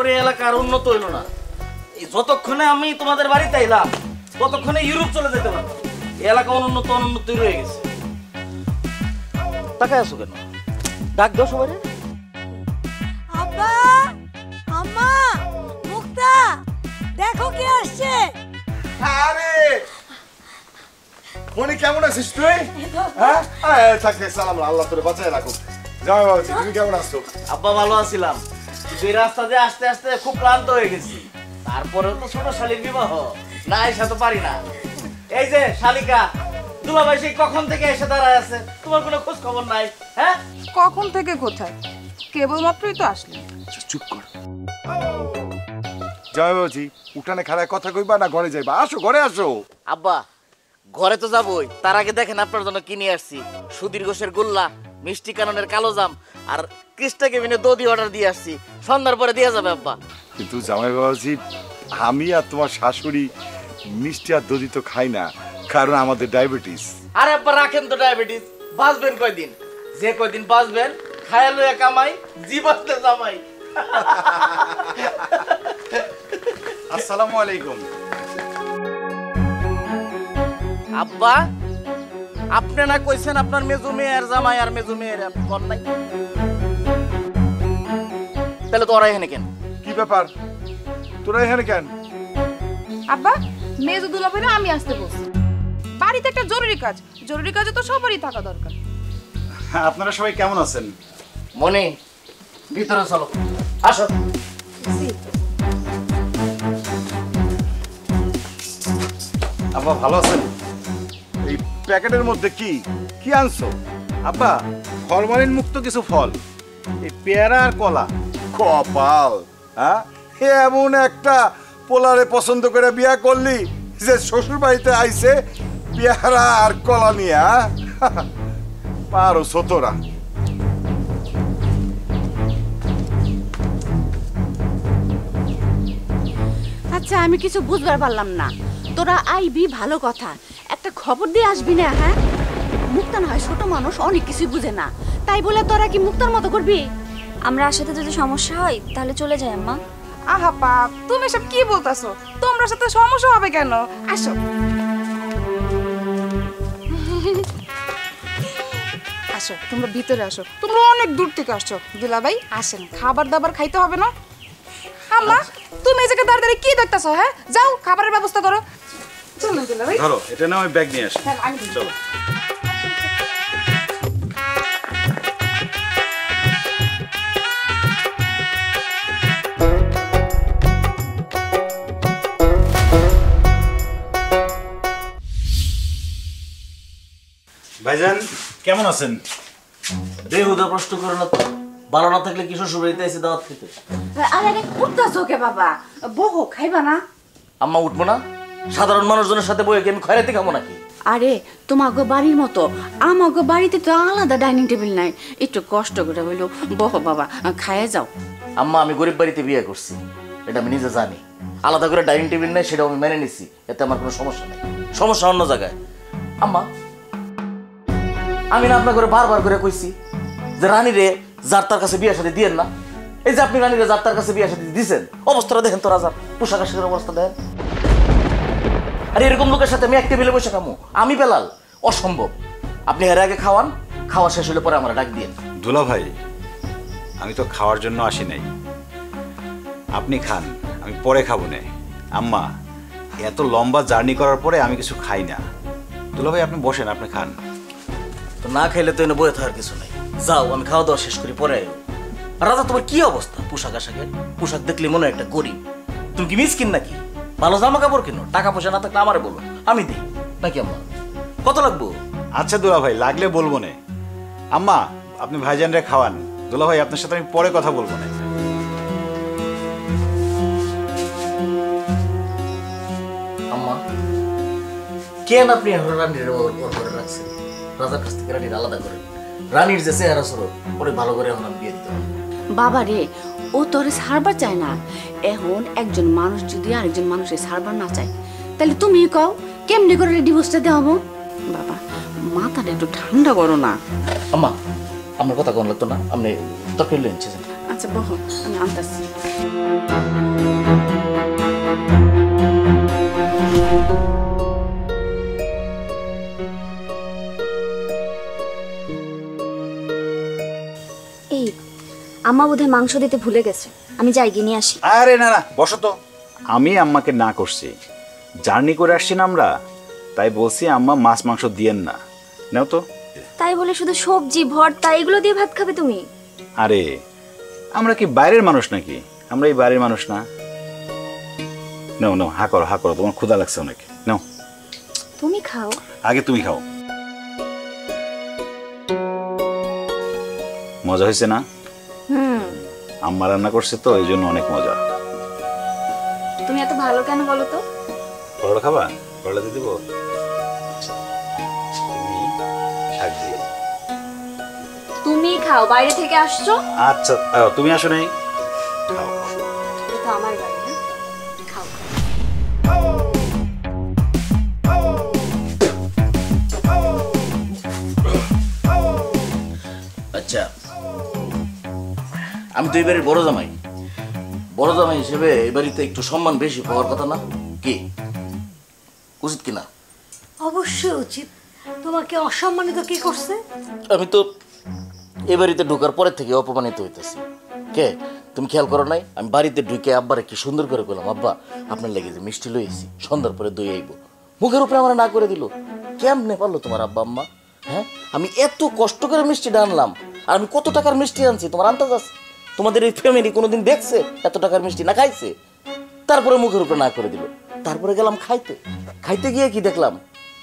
করে এলাকার উন্নত হইল না। যতক্ষণে আমি তোমাদের বাড়িতে এলাম ততক্ষণে ইউরোপ চলে যেতে পারবো। এলাকা অনুন্নত রয়ে গেছে। তাকায় আছো কেন? ডাক দাও সবাই। আব্বা, আম্মা, মুক্তা, দেখো কে আসছে। আরে মনি, কেমন আছিস তুই? হ্যাঁ, থাকতে সালাম, আল্লাহ তোরে বাঁচায় রাখুক। যাও বাবা, তুমি কেমন আছো? আব্বা ভালো আছিলাম, এই রাস্তা দিয়ে আসতে আসতে খুব ক্লান্ত হয়ে গেছি। তারপরেও তো ছোট শালীর বিবাহ না, এসে তো পারি না। এই যে শালিকা, দুলাভাই সেই কখন থেকে এসে দাঁড়ায় আছে, তোমার কোনো খোঁজ খবর নাই? হ্যাঁ, কখন থেকে কোথায়? কেবলমাত্রই তো আসলেন। চুপ কর। জয় বাবাজি, উঠানে খাড়ায় কথা কইবা না ঘরে যাইবা? আসো, ঘরে আসো। আব্বা ঘরে তো যাবোই, তার আগে দেখেন আপনার জন্য কি নিয়ে আসছি। সুধীর ঘোষের গোল্লা, মিষ্টি কাননের কালো জাম আর কৃষ্ণা কেবিনে দধি অর্ডার দিয়ে আসছি। সন্ধ্যার পরে দিয়ে যাবে আব্বা। কিন্তু জামাই বাবাজি, আমি আর তোমার শাশুড়ি মিষ্টি আর দধি তো খাই না, কারণ আমাদের ডায়াবেটিস। আরে আব্বা রাখেন তো ডায়াবেটিস, বাঁচবেন কয়দিন? যে কয়দিন বাঁচবেন খায়া লইয়া কামাই, জীবাতে জামাই। আসসালামু আলাইকুম। আব্বা আপনি না কইছেন আপনার মেজু মেয়ের জামাই আর মেজু মেয়ের কোন নাই? তাহলে তো ওরা এখানে কেন? কি ব্যাপার, তোরা এখানে কেন? আব্বা, মেজো দুলাভাই না আমি আসতে বলছি। বাড়িতে একটা জরুরি কাজ, জরুরি কাজে তো সবারই থাকা দরকার। আপনারা সবাই কেমন আছেন? মনি ভিতরে চলো, আসো। আব্বা ভালো আছেন? এই প্যাকেটের মধ্যে কি কি আনছো? আব্বা ফরমালিন মুক্ত কিছু ফল, এই পেয়ারা আর কলা। কপাল, হ্যাঁ, এমন একটা পোলারে পছন্দ করে বিয়া করলি যে শ্বশুর বাড়িতে আইছে পেয়ারা আর কলা নিয়ে। পারো ছোটরা। আচ্ছা, আমি কিছু বুঝবার পারলাম না। তোরা আইবি ভালো কথা, একটা খবর দিয়ে আসবি না? হ্যাঁ, মুক্তা না হয় ছোট মানুষ, অনেক কিছু বুঝে না, তাই বলে তোরা কি মুক্তার মতো করবি? আমরা আসাতে যদি সমস্যা হয় তাহলে চলে যাই আম্মা। আহা বাপ, তুমি সব কি বলতাছো? তোমরা সাথে সমস্যা হবে কেন? আসো আসো, তোমরা ভিতরে আসো। তোমরা অনেক দূর থেকে আসছো। দুলাভাই আসেন, খাবার দাবার খাইতে হবে না? আম্মা, তুমি এই জায়গায় দাঁড়িয়ে কি দেখতেছো? হ্যাঁ, যাও খাবারের ব্যবস্থা করো। চলো দুলাভাই, ধরো এটা না, আমি ব্যাগ নিয়ে আসি। হ্যাঁ, আমি চলো। ভাইজান কেমন আছেন? বেহুদা প্রশ্ন করে না তো, ভালো না থাকলে কি শ্বশুর বাড়িতে এসে দাওয়াত খেতে? আরে উঠতাছো কে বাবা? বহু খাইবা না? আম্মা উঠবো না? সাধারণ মানুষজনের সাথে বইয়ে কি আমি খয়রাতি খাবো নাকি? আরে তোমাগো বাড়ির মতো আমাগো বাড়িতে তো আলাদা ডাইনিং টেবিল নাই, একটু কষ্ট করে হইলো বহো বাবা, খাইয়ে যাও। আম্মা আমি গরিব বাড়িতে বিয়ে করছি, এটা আমি নিজে জানি। আলাদা করে ডাইনিং টেবিল নেই সেটাও আমি মেনে নিছি, এতে আমার কোনো সমস্যা নেই। সমস্যা অন্য জায়গায়। আম্মা আমি না আপনার করে বারবার করে কইছি যে রানীরে যার তার কাছে বিয়ে সাথে দিয়েন না। এই যে আপনি রানীরে যার তার কাছে বিয়ে সাথে দিয়েছেন, অবস্থাটা দেখেন তো রাজার, পোশাক আশাকের অবস্থা দেখেন। আর এরকম লোকের সাথে আমি এক টেবিলে বসে খামো? আমি বেলাল? অসম্ভব। আপনি এর আগে খাওয়ান, খাওয়া শেষ হলে পরে আমার ডাক দিয়ে। দুলা ভাই, আমি তো খাওয়ার জন্য আসি নাই, আপনি খান, আমি পরে খাবো না। আম্মা এত লম্বা জার্নি করার পরে আমি কিছু খাই না। দুলা ভাই আপনি বসেন, আপনি খান। তো না খাইলে তো এনে বয়ে থাকার কিছু নাই। যাও, আমি খাওয়া দাওয়া শেষ করি পরে আয়ো। আর রাজা তোমার কি অবস্থা? পোশাক আশাকের পোশাক দেখলে মনে হয় একটা গরিব। তুমি কি মিসকিন নাকি? ভালো জামা কাপড় কেন, টাকা পয়সা না থাকলে আমারে বলো, আমি দিই নাকি? আম্মা কত লাগবো? আচ্ছা দুলা ভাই, লাগলে বলবো না। আম্মা আপনি ভাইজানরে খাওয়ান, দুলা ভাই আপনার সাথে আমি পরে কথা বলবো না। আম্মা কেন আপনি এখন রানীর ওর ঘরে রাখছেন? রাজার কাছ থেকে রানীর আলাদা করেন। রানীর যে চেহারা স্বরূপ ওরে ভালো করে এখন বিয়ে দিতে হবে। বাবা রে, ও তোরে ছাড়বার চায় না। এখন একজন মানুষ যদি আরেকজন মানুষের ছাড়বার না চায়, তাহলে তুমি কও কেমনি করে ডিভোর্সটা দেওয়াবো? বাবা মাথাটা একটু ঠান্ডা করো না। আম্মা আমার কথা কোন লাগতো না, আপনি তরকারি লইন ছেছেন। আচ্ছা বহ, আমি আনতাছি। এই আম্মা বোধহয় মাংস দিতে ভুলে গেছে, আমি যাই গিয়ে নিয়ে আসি। আরে না না, বসো তো। আমি আম্মাকে না করছি, জার্নি করে আসছি না আমরা, তাই বলছি আম্মা মাছ মাংস দিয়েন না। নাও তো। তাই বলে শুধু সবজি ভর্তা এগুলো দিয়ে ভাত খাবে তুমি? আরে আমরা কি বাইরের মানুষ নাকি? আমরা এই বাইরের মানুষ না। নাও নাও, হা করো হা করো, তোমার ক্ষুধা লাগছে অনেক। নাও তুমি খাও। আগে তুমি খাও। মজা হয়েছে না? আম্মা রান্না করছে তো, এই জন্য অনেক মজা। তুমি এত ভালো কেন বলো তো? পরোটা খাবা? পরোটা দিয়ে দেবো? তুমি শাক দিয়ে। তুমি খাও, বাইরে থেকে আসছো। আচ্ছা তুমি আসো নাই, খাও। এটা তো আমার বাড়ি, হ্যাঁ? খাও। আচ্ছা, আমি তো এবারে বড় জামাই, বড় জামাই হিসেবে এই বাড়িতে একটু সম্মান বেশি পাওয়ার কথা না? কি উচিত কিনা? অবশ্যই উচিত। তোমাকে অসম্মানিত কি করছে? আমি তো এ বাড়িতে ঢোকার পরের থেকে অপমানিত হইতেছি। কে তুমি খেয়াল করো নাই? আমি বাড়িতে ঢুকে আব্বারে কি সুন্দর করে বললাম, আব্বা আপনার লেগে যে মিষ্টি লইছি, সন্ধ্যার পরে দই আইব, মুখের উপরে আমার না করে দিল। কেমনে পারলো তোমার আব্বা আম্মা? হ্যাঁ, আমি এত কষ্ট করে মিষ্টিটা আনলাম, আর আমি কত টাকার মিষ্টি আনছি তোমার আন্দাজ আছে? তোমাদের এই ফ্যামিলি কোনোদিন দেখছে এত টাকার মিষ্টি? না খাইছে। তারপরে মুখের উপরে না করে দিল। তারপরে গেলাম খাইতে, খাইতে গিয়ে কি দেখলাম,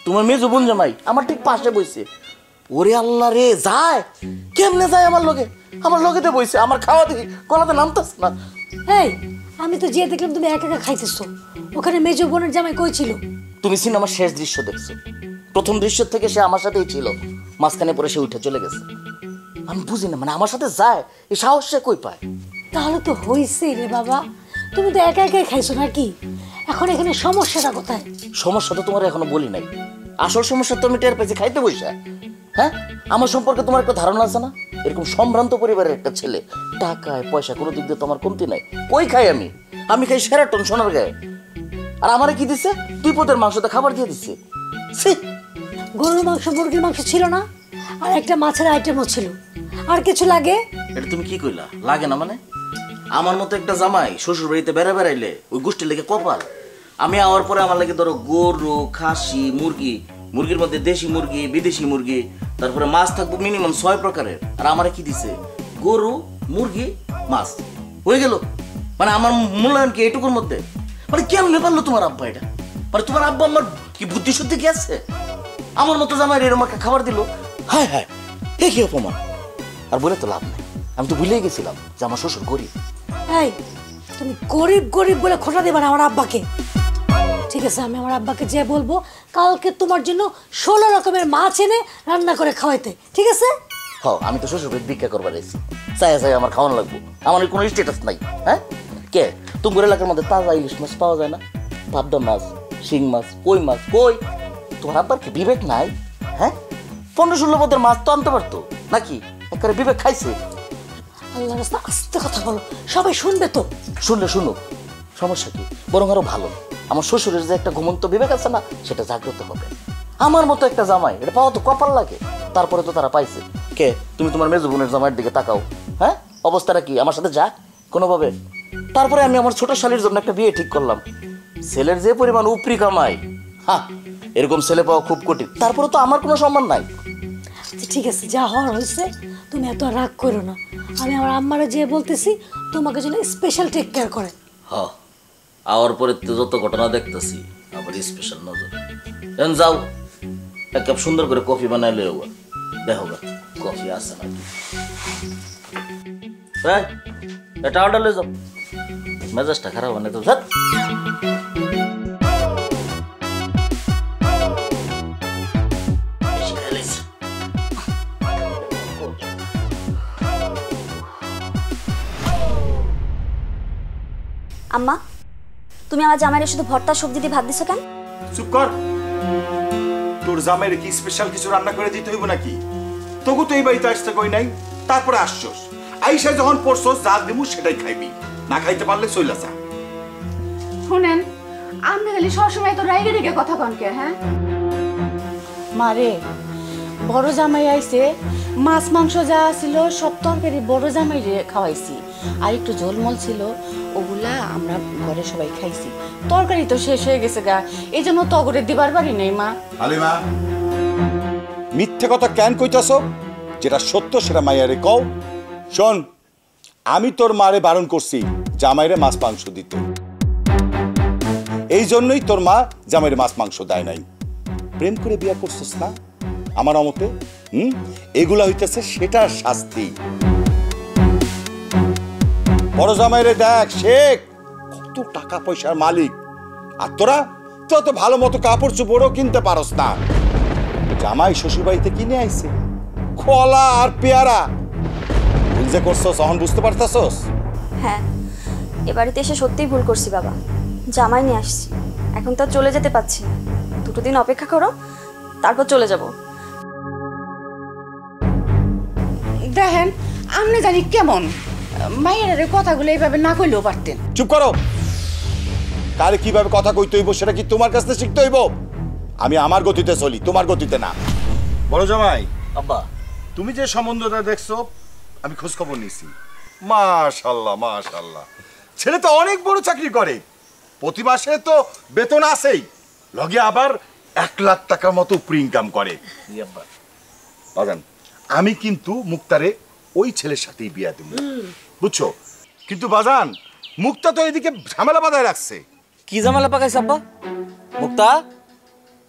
তোমার মেজো বোন জামাই আমার ঠিক পাশে বইছে। ওরে আল্লাহ রে, যায় কেমনে যায় আমার লগে? আমার লগেতে বইছে, আমার খাওয়া দেখি গলাতে নামতাস না। এই, আমি তো যে দেখলাম তুমি একা একা খাইতেছো, ওখানে মেজো বোনের জামাই কই ছিল? তুমি সিনেমার শেষ দৃশ্য দেখছো? প্রথম দৃশ্য থেকে সে আমার সাথেই ছিল, মাঝখানে পরে সে উঠে চলে গেছে। আমি বুঝি না, মানে আমার সাথে যায় এই সাহস সে কই পায়? তাহলে তো হইছে রে বাবা, তুমি তো একা একাই খাইছো নাকি? এখন এখানে সমস্যাটা কোথায়? সমস্যা তো তোমার এখনো বলি নাই। আসল সমস্যা তো আমি টের পাইছি খাইতে বসে। হ্যাঁ, আমার সম্পর্কে তোমার একটা ধারণা আছে না? এরকম সম্ভ্রান্ত পরিবারের একটা ছেলে, টাকায় পয়সা কোনো দিক দিয়ে তোমার কমতি নাই। কই খাই আমি? আমি খাই সেরাটন সোনার গায়ে। আর আমারে কি দিছে? 2 পদের মাংসতে খাবার দিয়ে দিচ্ছে। ছি! গরুর মাংস মুরগির মাংস ছিল না, আর একটা মাছের আইটেমও ছিল। আর কিছু লাগে? এটা তুমি কি কইলা? লাগে না মানে? আমার মতো একটা জামাই শ্বশুর বাড়িতে বেড়াইলে ওই গোষ্ঠীর লেগে কপাল। আমি আওয়ার পরে আমার লাগে ধরো গরু, খাসি, মুরগি, মুরগির মধ্যে দেশি মুরগি, বিদেশি মুরগি, তারপরে মাছ থাকবো মিনিমাম 6 প্রকারের। আর আমারে কি দিছে? গরু, মুরগি, মাছ। হয়ে গেল। মানে আমার মূল্যায়ন কি এটুকুর মধ্যে? মানে কেমনে পারলো তোমার আব্বা এটা? মানে তোমার আব্বা আমার কি বুদ্ধি শুদ্ধি কি আছে? আমার মতো জামাই এরকম একটা খাবার দিল। হায় হায়, এ কি অপমান! আর বলে তো লাভ নেই, আমি তো ভুলেই গেছিলাম যে আমার শ্বশুর গরিব। এই, তুমি গরিব গরিব বলে খোটা দেবে না আমার আব্বাকে। ঠিক আছে, আমি আমার আব্বাকে যে বলবো কালকে তোমার জন্য 16 রকমের মাছ এনে রান্না করে খাওয়াইতে। ঠিক আছে? হ্যাঁ, আমি তো শ্বশুর বাড়ি ভিক্ষা করবার এসেছি, চাই চাই আমার খাওয়ানো লাগবো। আমার কোনো স্ট্যাটাস নাই। হ্যাঁ, কে তোমার এলাকার মধ্যে তাজা ইলিশ মাছ পাওয়া যায় না? পাবদা মাছ, শিং মাছ, কই মাছ কই? তোমার আব্বার কি বিবেক নাই? হ্যাঁ, 15-16 পদের মাছ তো আনতে পারতো নাকি? একবারে বিবেক খাইছে? আল্লাহর রাস্তা আস্তে কথা বলো, সবাই শুনবে তো। শুনলে শুনো, সমস্যা কি? বরং আরো ভালো, আমার শ্বশুরের যে একটা ঘুমন্ত বিবেক আছে না, সেটা জাগ্রত হবে। আমার মতো একটা জামাই, এটা পাওয়া তো কপাল লাগে। তারপরে তো তারা পাইছে। কে তুমি তোমার মেজো বোনের জামাইয়ের দিকে তাকাও। হ্যাঁ, অবস্থাটা কি? আমার সাথে যা কোনোভাবে। তারপরে আমি আমার ছোট শালীর জন্য একটা বিয়ে ঠিক করলাম। ছেলের যে পরিমাণ উপরি কামাই, হ্যাঁ, এরকম ছেলে পাওয়া খুব কঠিন। তারপরে তো আমার কোনো সম্মান নাই। আচ্ছা ঠিক আছে, যা হওয়ার হয়েছে, তুমি এত রাগ করো না। আমি আমার আম্মারে যেয়ে বলতেছি তোমাকে যেন স্পেশাল টেক কেয়ার করে। হ্যাঁ, আওয়ার পরে তো যত ঘটনা দেখতেছি আবার স্পেশাল নজর। এখন যাও, এক কাপ সুন্দর করে কফি বানাই লইও, দেখো গা কফি আছে নাকি। এটা অর্ডার লয়ে যাও, মেজাজটা খারাপ মানে তো। আম্মা, তুমি আমার জামাইরে শুধু ভর্তা সবজি দিয়ে ভাত দিছো কেন? চুপ কর। তোর জামাইয়ের কি স্পেশাল কিছু রান্না করে দিতে হইব নাকি? তবু তো এই বাড়িতে আসতে কই নাই, তারপরে আসছস। আইসা যখন পড়ছস যা দেবো সেটাই খাইবি, না খাইতে পারলে চইলা যা। শুনেন, আপনি খালি সবসময় তো রাইগে রেগে কথা কনকে, হ্যাঁ? মারে, বড় জামাই আইছে, মাছ মাংস যা ছিল সব তরকারি বড় জামাই রে খাওয়াইছি, আর একটু ঝোলমল ছিল ওগুলা আমরা ঘরে সবাই খাইছি। তরকারি তো শেষ হয়ে গেছে গা, এই জন্য তগরে দিবার পারি নাই মা। হালিমা, মিথ্যে কথা কেন কইতাছ? যেটা সত্য সেটা মাইয়ারে কও। শোন, আমি তোর মারে বারণ করছি জামাইরে মাছ মাংস দিতে, এই জন্যই তোর মা জামাইরে মাছ মাংস দেয় নাই। প্রেম করে বিয়া করছিস না আমার মতে, এগুলা হইতেছে সেটার শাস্তি। বড় জামাইরে দেখ, শেখ কত টাকা পয়সার মালিক, আর তোরা তো ভালো মতো কাপড় চোপড়ও কিনতে পারস না। জামাই শ্বশুরবাড়িতে কিনে আইছে কলা আর পেয়ারা, ভুল যে করছস তখন বুঝতে পারতাছস? হ্যাঁ, এ বাড়িতে এসে সত্যিই ভুল করছি বাবা। জামাই নিয়ে আসছি, এখন তো আর চলে যেতে পারছি না। 2 দিন অপেক্ষা করো, তারপর চলে যাব। দেখেন, আপনি জানি কেমন মায়ের কথাগুলো এইভাবে না কইলেও পারতেন। চুপ করো। কারে কিভাবে কথা কইতে হইব সেটা কি তোমার কাছ থেকে শিখতে হইব? আমি আমার গতিতে চলি, তোমার গতিতে না। বড় জামাই, আব্বা তুমি যে সম্বন্ধটা দেখছো আমি খোঁজ খবর নিছি। মাশাআল্লাহ মাশাআল্লাহ, ছেলে তো অনেক বড় চাকরি করে, প্রতি মাসে তো বেতন আছেই, লগে আবার 1 লাখ টাকার মতো উপরি ইনকাম করে। জি আব্বা। বাজান, আমি কিন্তু মুক্তারে ওই ছেলের সাথেই বিয়া দেব, বুঝছো? কিন্তু বাজান, মুক্তা তো এদিকে ঝামেলা বাঁধায় রাখছে। কি ঝামেলা পাকাইছ আব্বা? মুক্তা,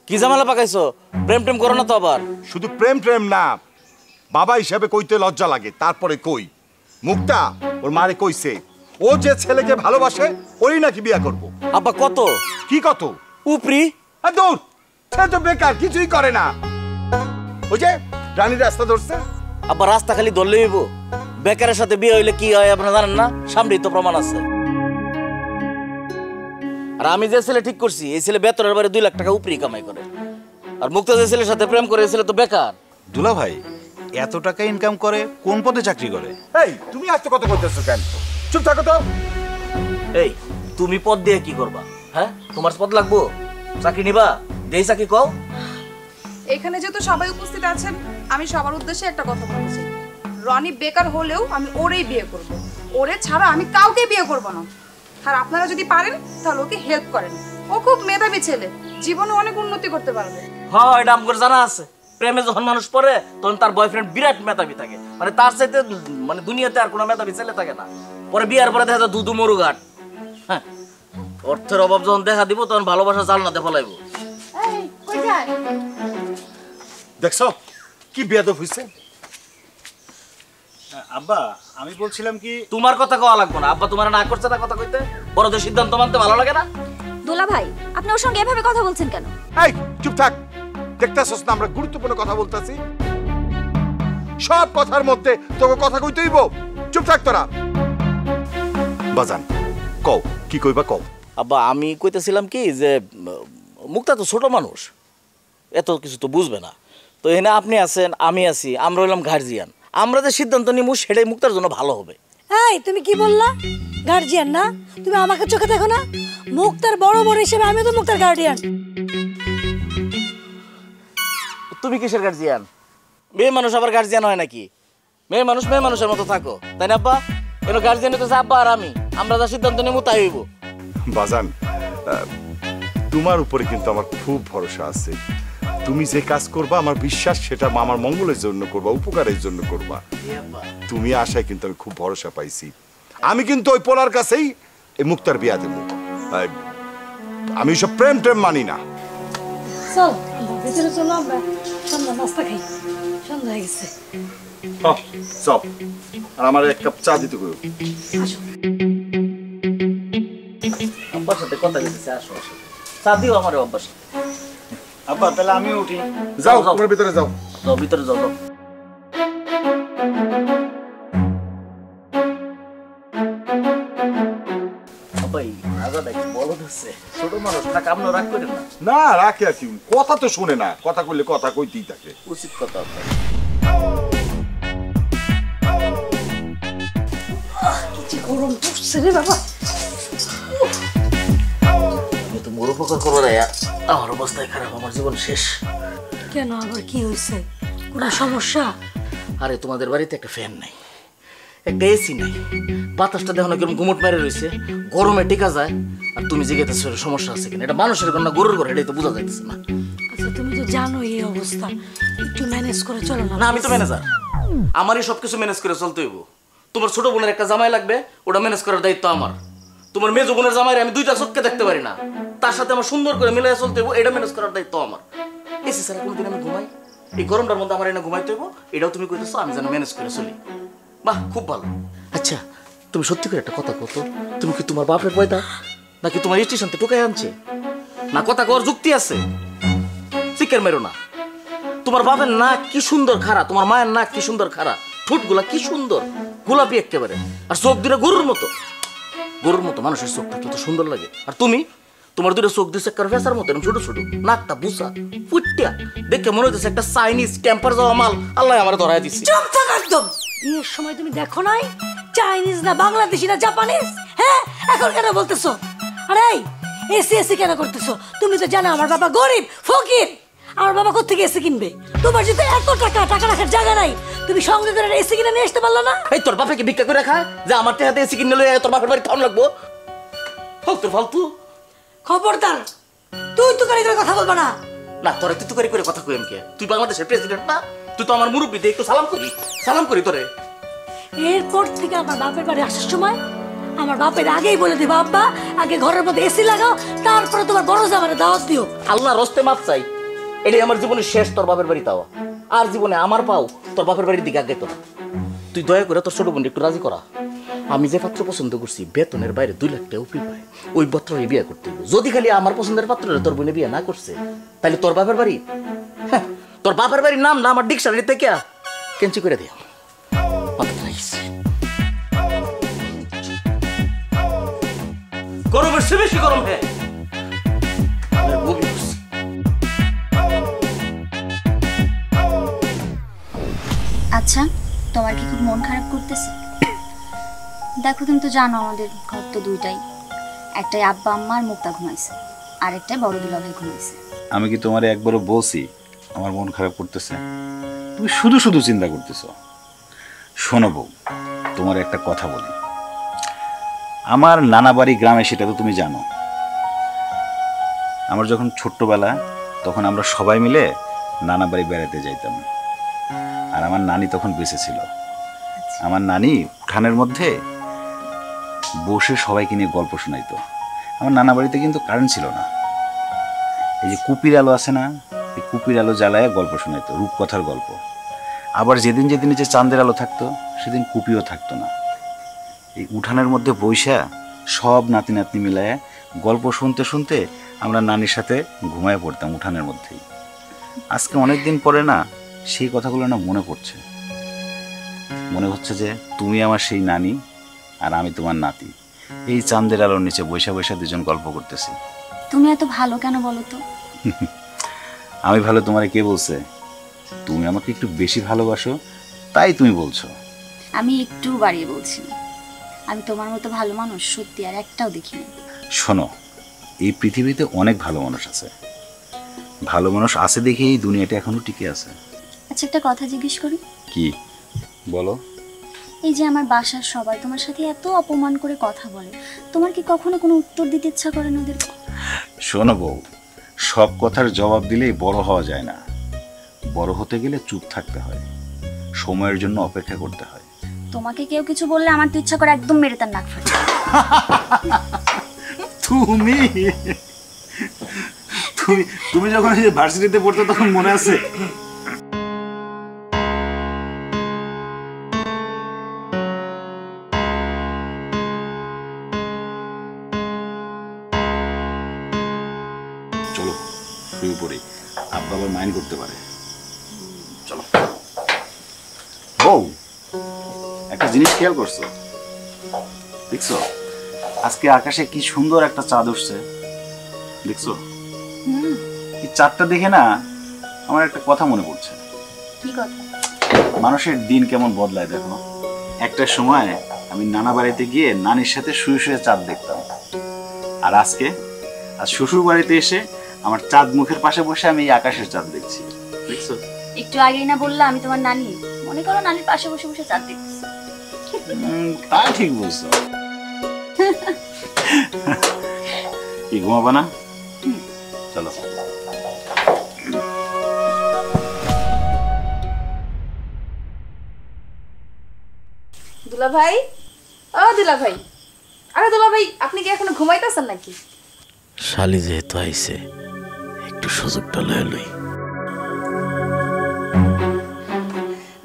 কি ঝামেলা পাকাইছো? প্রেম টেম করো না তো আবার? শুধু প্রেম প্রেম না, বাবা হিসাবে কইতে লজ্জা লাগে, তারপরে কই। মুক্তা ওর মারে কইছে ও যে ছেলেকে ভালোবাসে ওই নাকি বিয়া করব। আব্বা কত? কি কত? উপরি? আর দূর, সে তো বেকার, কিছুই করে না। ওই যে রানীর রাস্তা ধরছে। আব্বা রাস্তা খালি ধরলে হইব? বেকারের সাথে বিয়ে হইলে কি হয় আপনারা জানেন না? সামনেই তো প্রমাণ আছে। আর আমি যে ছেলে ঠিক করছি, এই ছেলে বেতনের বারে 2 লাখ টাকা উপরি কামাই করে, আর মুক্তা যে ছেলের সাথে প্রেম করে, এই ছেলে তো বেকার। দুলা ভাই এত টাকা ইনকাম করে, কোন পদে চাকরি করে? এই তুমি এত কথা কইতেছো কেন? চুপ থাকো তো। এই তুমি পদ দিয়ে কি করবা? হ্যাঁ, তোমার পদ লাগবো? চাকরি নিবা? দেই চাকরি কও। এখানে যেহেতু সবাই উপস্থিত আছেন, আমি সবার উদ্দেশ্যে একটা কথা বলতে চাই। রনি বেকার হলেও আমি ওরেই বিয়ে করব, ওরে ছাড়া আমি কাউকে বিয়ে করব না। আর আপনারা যদি পারেন তাহলে ওকে হেল্প করেন, ও খুব মেধাবী ছেলে, জীবনে অনেক উন্নতি করতে পারবে। হ্যাঁ, এটা আমার জানা আছে। প্রেমে যখন মানুষ পড়ে তখন তার বয়ফ্রেন্ড বিরাট মেধাবী থাকে, মানে তার চাইতে মানে দুনিয়াতে আর কোনো মেধাবী ছেলে থাকে না। পরে বিয়ার পরে দেখা যায় দুধু মরুঘাট। হ্যাঁ, অর্থের অভাব যখন দেখা দিব তখন ভালোবাসা জালনাতে ফলাইব। এই কই যায়? দেখছো কি বেয়াদব হইছে? আব্বা আমি বলছিলাম কি, তোমার কথা কওয়া লাগবে না। আব্বা তোমার না করছে না কথা কইতে? বড়দের সিদ্ধান্ত মানতে ভালো লাগে না? দোলা ভাই, আপনি ওর সঙ্গে এভাবে কথা বলছেন কেন? এই চুপ থাক। দেখতেছস না আমরা গুরুত্বপূর্ণ কথা বলতাছি? সব কথার মধ্যে তোকে কথা কইতে হইব। চুপ থাক তোরা। বাজান কও, কি কইবা কও। আব্বা আমি কইতেছিলাম কি যে মুক্তা তো ছোট মানুষ, এত কিছু তো বুঝবে না। তো এখানে আপনি আছেন, আমি আছি, আমরা হইলাম গার্জিয়ান। আমরা যে সিদ্ধান্ত নিব সেটাই মুক্তার জন্য ভালো হবে। এই তুমি কি বললা? গার্জিয়ান না? তুমি আমাকে চোখে দেখো না? মুক্তার বড় বোন হিসেবে আমি তো মুক্তার গার্ডিয়ান। তুমি কিসের গার্জিয়ান? মেয়ে মানুষ আবার গার্জিয়ান হয় নাকি? মেয়ে মানুষ মেয়ে মানুষের মতো থাকো, তাই না আব্বা? এর গার্জিয়ান হইতেছে আব্বা আর আমি, আমরা যা সিদ্ধান্ত নেব তাই হইব। বাজান, তোমার উপরে কিন্তু আমার খুব ভরসা আছে। তুমি যে কাজ করবা আমার বিশ্বাস সেটা আমার মঙ্গলের জন্য করবা, উপকারের জন্য করবা। তুমি আশায় কিন্তু আমি খুব ভরসা পাইছি। আমি কিন্তু ওই পোলার কাছেই এই মুক্তার বিয়া দেব। আমি সব প্রেম টেম মানি না। চল ভিতরে চলো, আমরা সন্ধ্যা নাস্তা খাই, সন্ধ্যা হয়ে গেছে। চল, আর আমার 1 কাপ চা দিতে কইও। আব্বার সাথে কথা বলতেছে, আসো আসো, চা দিও আমার আব্বার সাথে। আব্বা তাহলে আমি উঠি। যাও, তোমার ভিতরে যাও। যাও ভিতরে যাও। আব্বাই আজাদ একটু বলদ আছে, ছোট মানুষ থাক, আপনি রাগ করেন না। না রাখে আর কি, কথা তো শুনে না, কথা কইলে কথা কইতেই থাকে। উচিত কথা। গরম পড়ছে রে বাবা। আমি তো মোর উপকার করবো রে, আমার অবস্থায় খারাপ, আমার জীবন শেষ। কেন আবার কি হয়েছে? কোনো সমস্যা? আরে তোমাদের বাড়িতে একটা ফ্যান নাই, একটা এসি নাই, বাতাসটা দেখো না কিরকম ঘুমট মেরে রয়েছে, গরমে টিকা যায়। আর তুমি জিজ্ঞেস সমস্যা আছে কিনা, এটা মানুষের ঘর না গরুর ঘর, এটাই তো বোঝা যাইতেছে না। আচ্ছা তুমি তো জানো এই অবস্থা, একটু ম্যানেজ করে চলো না। না আমি তো ম্যানেজার, আমারই সবকিছু ম্যানেজ করে চলতে হইব। তোমার ছোট বোনের একটা জামাই লাগবে, ওটা ম্যানেজ করার দায়িত্ব আমার। তোমার মেজো বোনের জামাইরে আমি দুইটা চোখকে দেখতে পারি না, তার সাথে আমার সুন্দর করে মিলাই চলতে হইব, এটা ম্যানেজ করার দায়িত্ব আমার। এসি ছাড়া কোনোদিন আমি ঘুমাই? এই গরমটার মধ্যে আমার এনে ঘুমাইতে হইব, এটাও তুমি কইতেছো আমি যেন ম্যানেজ করে চলি। বাহ, খুব ভালো। আচ্ছা তুমি সত্যি করে একটা কথা কত, তুমি কি তোমার বাপের পয়দা নাকি তোমার স্টেশন থেকে টোকাই আনছে? না কথা কর যুক্তি আছে, চিকের মেরো না। তোমার বাপের নাক কি সুন্দর খাড়া, তোমার মায়ের নাক কি সুন্দর খাড়া, ঠোঁটগুলা কি সুন্দর গোলাপি একেবারে, আর চোখ দুটো গরুর মতো। গরুর মতো মানুষের চোখ থাকলে তো সুন্দর লাগে। আর তুমি, তোমার দুটো চোখ দিচ্ছে একটা ফেসার মতো এরকম ছোট ছোট, নাকটা বুসা ফুটিয়া, দেখে মনে হচ্ছে একটা চাইনিজ টেম্পার যাওয়া মাল আল্লাহ আমার ধরাই দিচ্ছে। চুপ থাক একদম। বিয়ের সময় তুমি দেখো নাই চাইনিজ না বাংলাদেশি না জাপানিজ? হ্যাঁ, এখন কেন বলতেছো? আরে এসি এসি কেন করতেছো? তুমি তো জানো আমার বাবা গরিব ফকির, আমার বাবা কোত্থেকে এসি কিনবে? তোমার যদি এত টাকা রাখার জায়গা নাই, তুমি সঙ্গে করে এসি কিনে নিয়ে আসতে পারলো না? এই তোর বাপে কি ভিক্ষা করে খায় যে আমার হাতে এসি কিনে লইয়া তোর বাপের বাড়ি খাওয়ান লাগবো? ফালতু ফালতু। খবরদার, তুই তো করে কথা বলবা না। না তোরে তুই তো করে কথা কই এমকে? তুই বাংলাদেশের প্রেসিডেন্ট না? তুই তো আমার মুরব্বি, দিয়ে একটু সালাম করি তোরে। এরপর থেকে আমার বাপের বাড়ি আসার সময় আমার বাপের আগেই বলে দিবা, আব্বা আগে ঘরের মধ্যে এসি লাগাও, তারপরে তোমার বড় জামাইরে দাওয়াত দিও। আল্লাহ রস্তে মাপ চাই, এটাই আমার জীবনের শেষ তোর বাপের বাড়ি তাওয়া। আর জীবনে আমার পাও তোর বাপের বাড়ির দিকে আগে তো না। তুই দয়া করে তোর ছোট বোন একটু রাজি করা। আমি যে পাত্র পছন্দ করছি বেতনের বাইরে 2 লাখ টাকা উপরি পায়, ওই পাত্রে বিয়ে করতে হবে। যদি খালি আমার পছন্দের পাত্রে তোর বোনে বিয়ে না করছে, তাহলে তোর বাপের বাড়ি, হ্যাঁ, তোর বাপের বাড়ির নাম না আমার ডিকশনারি থেকে কেঞ্চি করে দিও। গরমের চেয়ে বেশি গরম হ্যাঁ। আচ্ছা তোমার কি খুব মন খারাপ করতেছে? দেখো তুমি তো জানো আমাদের ঘর তো দুইটাই, একটাই আব্বা আম্মা আর মুক্তা ঘুমাইছে, আর একটাই বড় দুলাভাই ঘুমাইছে। আমি কি তোমারে একবারও বলছি আমার মন খারাপ করতেছে? তুমি শুধু শুধু চিন্তা করতেছো। শোনো বউ, তোমার একটা কথা বলি। আমার নানা বাড়ি গ্রামে, সেটা তো তুমি জানো। আমার যখন ছোট্টবেলা, তখন আমরা সবাই মিলে নানা বাড়ি বেড়াতে যাইতাম। আর আমার নানি তখন বেঁচে ছিল। আমার নানি উঠানের মধ্যে বসে সবাইকে নিয়ে গল্প শোনাইতো। আমার নানা বাড়িতে কিন্তু কারেন্ট ছিল না, এই যে কুপির আলো আছে না, এই কুপির আলো জ্বালায় গল্প শোনাইতো, রূপকথার গল্প। আবার যেদিন যেদিন যে চাঁদের আলো থাকতো, সেদিন কুপিও থাকতো না। এই উঠানের মধ্যে বইসা সব নাতি নাতনি মিলায় গল্প শুনতে শুনতে আমরা নানির সাথে ঘুমায় পড়তাম উঠানের মধ্যেই। আজকে অনেক দিন পরে না সেই কথাগুলো না মনে পড়ছে। মনে হচ্ছে যে তুমি আমার সেই নানি আর আমি তোমার নাতি, এই চাঁদের আলোর নিচে বৈশা বৈশা দুজন গল্প করতেছি। তুমি এত ভালো কেন বলো তো? আমি ভালো তোমারে কে বলছে? তুমি আমাকে একটু বেশি ভালোবাসো, তাই তুমি বলছো। আমি একটু বাড়িয়ে বলছি, আমি তোমার মতো ভালো মানুষ সত্যি আর একটাও দেখিনি। শোনো, এই পৃথিবীতে অনেক ভালো মানুষ আছে, ভালো মানুষ আছে দেখে এই দুনিয়াটা এখনো টিকে আছে। আচ্ছা একটা কথা জিজ্ঞেস করি? কি বলো? এই যে আমার বাসার সবাই তোমার সাথে এত অপমান করে কথা বলে, তোমার কি কখনো কোনো উত্তর দিতে ইচ্ছা করে না ওদের? শোনো বউ, সব কথার জবাব দিলেই বড় হওয়া যায় না। বড় হতে গেলে চুপ থাকতে হয়, সময়ের জন্য অপেক্ষা করতে হয়। তোমাকে কেউ কিছু বললে আমার তো ইচ্ছা করে একদম মেরে তার নাক ফাটে। তুমি তুমি তুমি যখন এই যে ভার্সিটিতে পড়তে তখন মনে আছে? চলো শুয়ে পড়ি, আব্বা আবার মাইন্ড করতে পারে। চলো। বউ, একটা জিনিস খেয়াল করছো? দেখছো আজকে আকাশে কি সুন্দর একটা চাঁদ উঠছে, দেখছো? এই চাঁদটা দেখে না আমার একটা কথা মনে পড়ছে। কি কথা? মানুষের দিন কেমন বদলায় দেখো। একটা সময় আমি নানা বাড়িতে গিয়ে নানির সাথে শুয়ে শুয়ে চাঁদ দেখতাম, আর আজ শ্বশুর বাড়িতে এসে আমার চাঁদ মুখের পাশে বসে আমি এই আকাশের চাঁদ দেখছি। দেখছো? একটু আগেই না বললা আমি তোমার নানি, মনে করো নানির পাশে বসে বসে চাঁদ দেখতেছি। তা ঠিক বলছো। কি ঘুমাবা না? চলো। দুলা ভাই, ও দুলা ভাই, আরে দুলা ভাই আপনি কি এখনো ঘুমাইতেছেন নাকি? শালি যেহেতু আইছে একটু সুযোগটা লয়ে লই।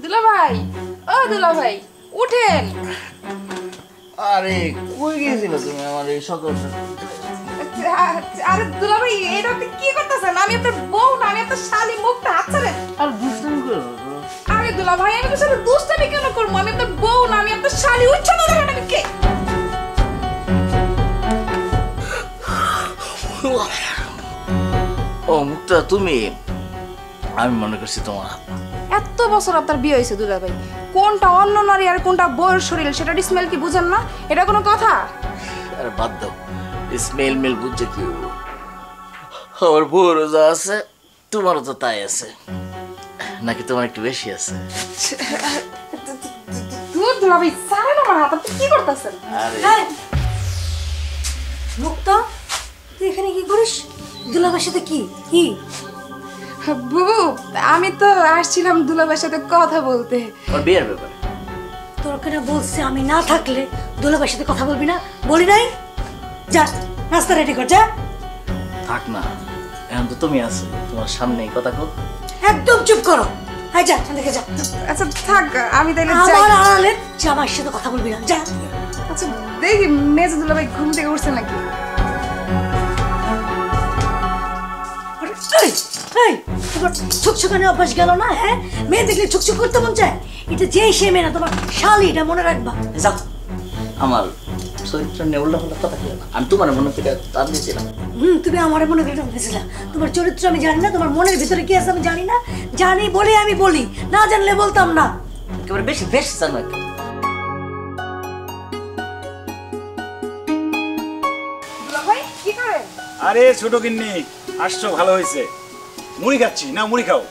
দুলা ভাই, ও দুলা ভাই উঠেন। আরে কই গেছিল তুমি আমার এই সকাল? আরে দুলা ভাই এটা আপনি কি করতেছেন? আমি আপনার বউ না, আমি আপনার শালি, মুখটা হাত ছাড়েন। আর বুঝতাম করো। আরে দুলা ভাই আমি তো সাথে দুষ্টামি কেন করবো? আমি আপনার বউ না, আমি আপনার শালি। উচ্ছা না দেখেন আমি কে? ও মুক্তা তুমি, আমি মনে করছি তোমার আপা। এত বছর আপনার বিয়ে হয়েছে দুলা ভাই, কোনটা অন্য নারী আর কোনটা বউয়ের শরীর সেটার স্মেল কি বুঝেন না? এটা কোনো কথা? আর বাদ দাও, স্মেল মেল বুঝছে কি হবো? আমার বউরও যা আছে তোমারও তো তাই আছে, নাকি তোমার একটু বেশি আছে? দুলা ভাই সারেন আমার হাত, আপনি কি করতেছেন? এই, মুক্তা তুই এখানে কি করিস? দুলাভাইয়ের সাথে কি কি? বুবু আমি তো আসছিলাম দুলাভাইয়ের সাথে কথা বলতে। ওর বিয়ের ব্যাপারে। তোর কেন বলছে আমি না থাকলে দুলাভাইয়ের সাথে কথা বলবি না? বলি নাই? যা নাস্তা রেডি কর, যা। থাক না, এখন তো তুমি আছো, তোমার সামনেই কথা কর। একদম চুপ করো। হাই যা, দেখে যা। আচ্ছা থাক, আমি তাইলে যাই। আমার আড়ালে জামার সাথে কথা বলবি না, যা। আচ্ছা দেখি মেজে দুলাভাই ঘুম থেকে উঠছে নাকি। আরে, এই, এই, তোমার ছুকছুকানি অভ্যাস গেল না? হ্যাঁ, মেয়ে দেখলে ছুকছুক করতে মন চায়? এটা যেই সে মেয়ে না, তোমার শালি, এটা মনে রাখবা। যাও, আমার চরিত্র নিয়ে উল্টা পাল্টা কথা বলো না। আমি তোমার মনে থেকে তার দিয়েছিলাম। তুমি আমার মনে করে ঢুকেছিলা। তোমার চরিত্র আমি জানি না, তোমার মনের ভিতরে কি আছে আমি জানি না। জানি বলে আমি বলি, না জানলে বলতাম না। একেবারে বেশি বেশ জানো একটা। দুলাভাই কি করেন? আরে ছোট গিন্নি, আসছো, ভালো হয়েছে। মুড়ি খাচ্ছি, না মুড়ি খাও।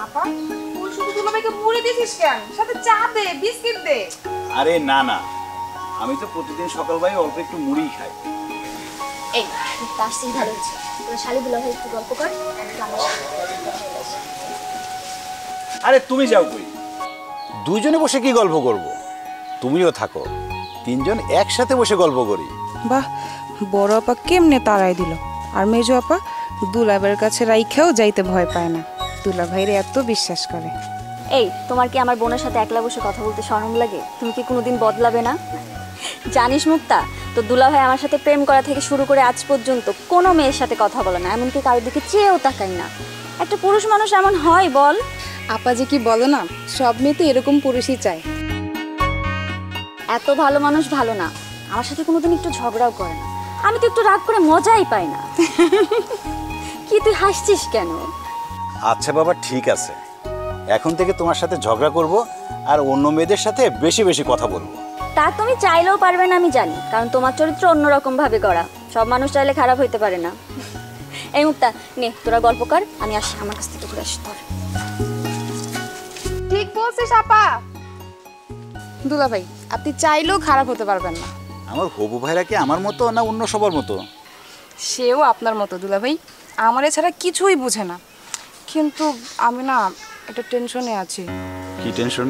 আপা তুই শুধু দুলাভাইকে মুড়ি দিছিস কেন? সাথে চা দে, বিস্কিট দে। আরে না না, আমি তো প্রতিদিন সকালবেলায় অল্প একটু মুড়ি খাই। এই তার সেই ভালো হচ্ছে, তোর শালি দুলাভাই একটু গল্প কর, আমি তো আমার সাথে আরে তুমি যাও কই? দুইজনে বসে কি গল্প করব? তুমিও থাকো, তিনজন একসাথে বসে গল্প করি। বাহ, বড় আপা কেমনে তাড়াই দিল। আর মেজো আপা দুলাভাইয়ের কাছে রাইখাও যাইতে ভয় পায় না, দুলাভাইরে এত বিশ্বাস করে। এই তোমার কি আমার বোনের সাথে একলা বসে কথা বলতে শরম লাগে? তুমি কি কোনোদিন বদলাবে না? জানিস মুক্তা, তো দুলাভাই আমার সাথে প্রেম করা থেকে শুরু করে আজ পর্যন্ত কোনো মেয়ের সাথে কথা বলে না, এমনকি কারোর দিকে চেয়েও তাকাই না। একটা পুরুষ মানুষ এমন হয় বল? আপা যে কি বলো না, সব মেয়ে তো এরকম পুরুষই চায়। এত ভালো মানুষ ভালো না, আমার সাথে কোনোদিন একটু ঝগড়াও করে না। আমি তো একটু রাগ করে মজাই পাই না। কি তুই হাসছিস কেন? আচ্ছা বাবা, ঠিক আছে, এখন থেকে তোমার সাথে ঝগড়া করব আর অন্য মেয়েদের সাথে বেশি বেশি কথা বলবো। তা তুমি চাইলেও পারবে না আমি জানি, কারণ তোমার চরিত্র অন্যরকম ভাবে গড়া। সব মানুষ চাইলে খারাপ হইতে পারে না। এই মুক্তা নে, তোরা গল্প কর, আমি আসি, আমার কাছ থেকে ঘুরে আসি। তোর ঠিক বলছিস আপা। দুলাভাই আপনি চাইলেও খারাপ হতে পারবেন না। আমার হবু ভাইরা কি আমার মতো না অন্য সবার মতো? সেও আপনার মতো দুলাভাই, আমার এছাড়া কিছুই বুঝে না। কিন্তু আমি না একটা টেনশনে আছি। কি টেনশন?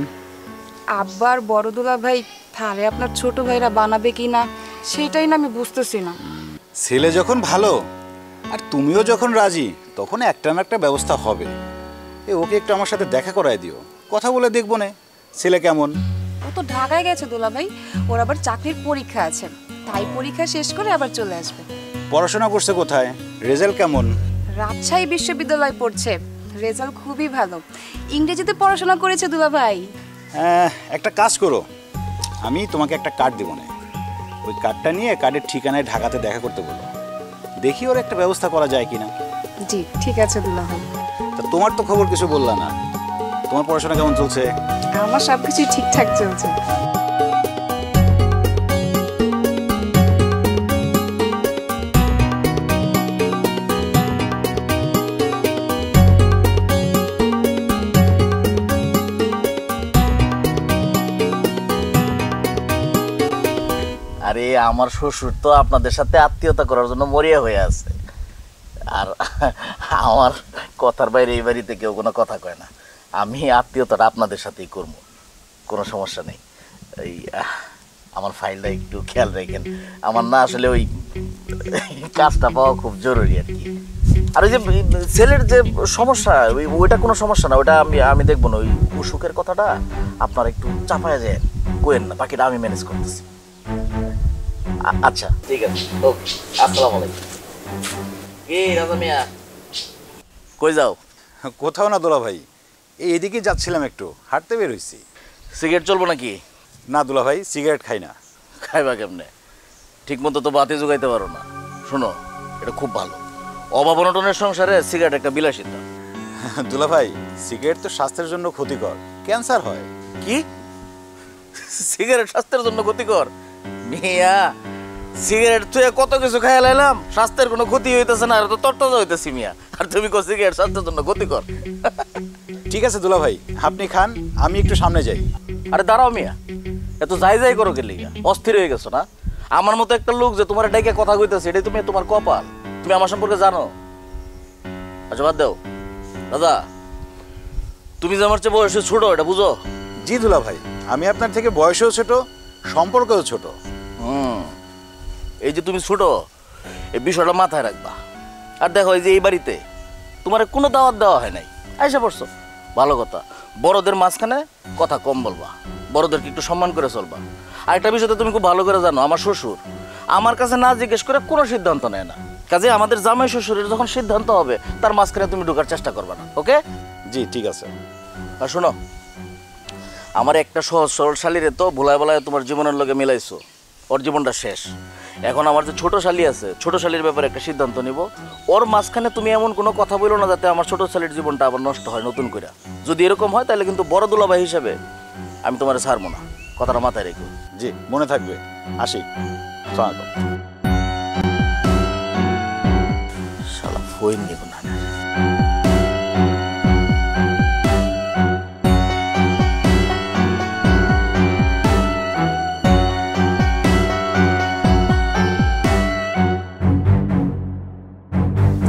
আব্বার বড় দুলাভাই তাহলে আপনার ছোট ভাইরা বানাবে কি না সেটাই না আমি বুঝতেছি না। ছেলে যখন ভালো আর তুমিও যখন রাজি, তখন একটা না একটা ব্যবস্থা হবে। ওকে একটু আমার সাথে দেখা করায় দিও, কথা বলে দেখবো না ছেলে কেমন। ও তো ঢাকায় গেছে দুলাভাই, ওর আবার চাকরির পরীক্ষা আছে, তাই পরীক্ষা শেষ করে আবার চলে আসবে। পড়াশোনা করছে কোথায়? রেজাল্ট কেমন? রাজশাহী বিশ্ববিদ্যালয় পড়ছে, রেজাল্ট খুবই ভালো। ইংরেজিতে পড়াশোনা করেছে দুলাভাই। একটা কাজ করো, আমি তোমাকে একটা কার্ড দেবো না, ওই কার্ডটা নিয়ে কার্ডের ঠিকানায় ঢাকাতে দেখা করতে বলো, দেখি ওর একটা ব্যবস্থা করা যায় কিনা। জি ঠিক আছে দুলাভাই। তা তোমার তো খবর কিছু বললা না, তোমার পড়াশোনা কেমন চলছে? আমার সব কিছু ঠিকঠাক চলছে। আরে আমার শ্বশুর তো আপনাদের সাথে আত্মীয়তা করার জন্য মরিয়া হয়ে আছে। আর আমার কথার বাইরে এই বাড়িতে কেউ কোনো কথা কয় না। আমি আত্মীয়তাটা আপনাদের সাথেই করব, কোনো সমস্যা নেই। এই আমার ফাইলটা একটু খেয়াল রাখেন। আমার না আসলে ওই কাজটা পাওয়া খুব জরুরি আর কি। আর ওই যে ছেলের যে সমস্যা ওইটা কোনো সমস্যা না, ওটা আমি দেখবো না। ওই অসুখের কথাটা আপনার একটু চাপায়া যায়, কোয়েন না, বাকিটা আমি ম্যানেজ করতেছি। আচ্ছা ঠিক আছে, ওকে, আসসালামু আলাইকুম। কি রাজা মিয়া, কই যাও? কোথাও না দুলা ভাই, এদিকে যাচ্ছিলাম, একটু হাঁটতে বের হইছি। সিগারেট চলবো নাকি? না দুলা ভাই, সিগারেট খাই না। খাইবা কেমনে? ঠিক মতো তো বাতি জোগাইতে পারো না। শোনো, এটা খুব ভালো, অভাব অনটনের সংসারে সিগারেট একটা বিলাসিতা। দুলা ভাই, সিগারেট তো স্বাস্থ্যের জন্য ক্ষতিকর, ক্যান্সার হয়। কি? সিগারেট স্বাস্থ্যের জন্য ক্ষতিকর? মিয়া, সিগারেট তুই কত কিছু খাইয়া লাইলাম, স্বাস্থ্যের কোনো ক্ষতি হইতেছে না, আর তো তরতাজা হইতেছি মিয়া, আর তুমি কো সিগারেট স্বাস্থ্যের জন্য ক্ষতিকর? ঠিক আছে দুলা ভাই, আপনি খান, আমি একটু সামনে যাই। আরে দাঁড়াও মিয়া, এত যাই করো কে লিগা? অস্থির হয়ে গেছো না? আমার মতো একটা লোক যে তোমার ডাইকে কথা কইতেছে, এটাই তুমি তোমার কপাল। তুমি আমার সম্পর্কে জানো? আচ্ছা বাদ দাও দাদা, তুমি যে আমার চেয়ে বয়সে ছোট, এটা বুঝো? জি দুলা ভাই, আমি আপনার থেকে বয়সেও ছোট, সম্পর্কেও ছোট। এই যে তুমি ছোট, এই বিষয়টা মাথায় রাখবা। আর দেখো, এই যে এই বাড়িতে তোমার কোনো দাওয়াত দেওয়া হয় নাই, আইসা পড়ছো, ভালো কথা। বড়দের মাঝখানে কথা কম বলবা, বড়দেরকে একটু সম্মান করে চলবা। আর একটা বিষয়টা তুমি খুব ভালো করে জানো, আমার শ্বশুর আমার কাছে না জিজ্ঞেস করে কোনো সিদ্ধান্ত নেয় না। কাজে আমাদের জামাই শ্বশুরের যখন সিদ্ধান্ত হবে, তার মাঝখানে তুমি ঢোকার চেষ্টা করবা না, ওকে? জি ঠিক আছে। আর শোনো, আমার একটা সহজ সরল শালীরে তো ভোলায় বলায় তোমার জীবনের লগে মিলাইছো, ওর জীবনটা শেষ। এখন আমার যে ছোট শালী আছে, ছোট শালীর ব্যাপারে একটা সিদ্ধান্ত নিব। ওর মাঝখানে তুমি এমন কোনো কথা বলো না যাতে আমার ছোট শালীর জীবনটা আবার নষ্ট হয় নতুন করে। যদি এরকম হয় তাহলে কিন্তু বড় দুলাভাই হিসেবে আমি তোমার ছাড়বো না, কথাটা মাথায় রেখো। জি, মনে থাকবে। আসি। আসসালামু আলাইকুম। শালা ফইন নিব না।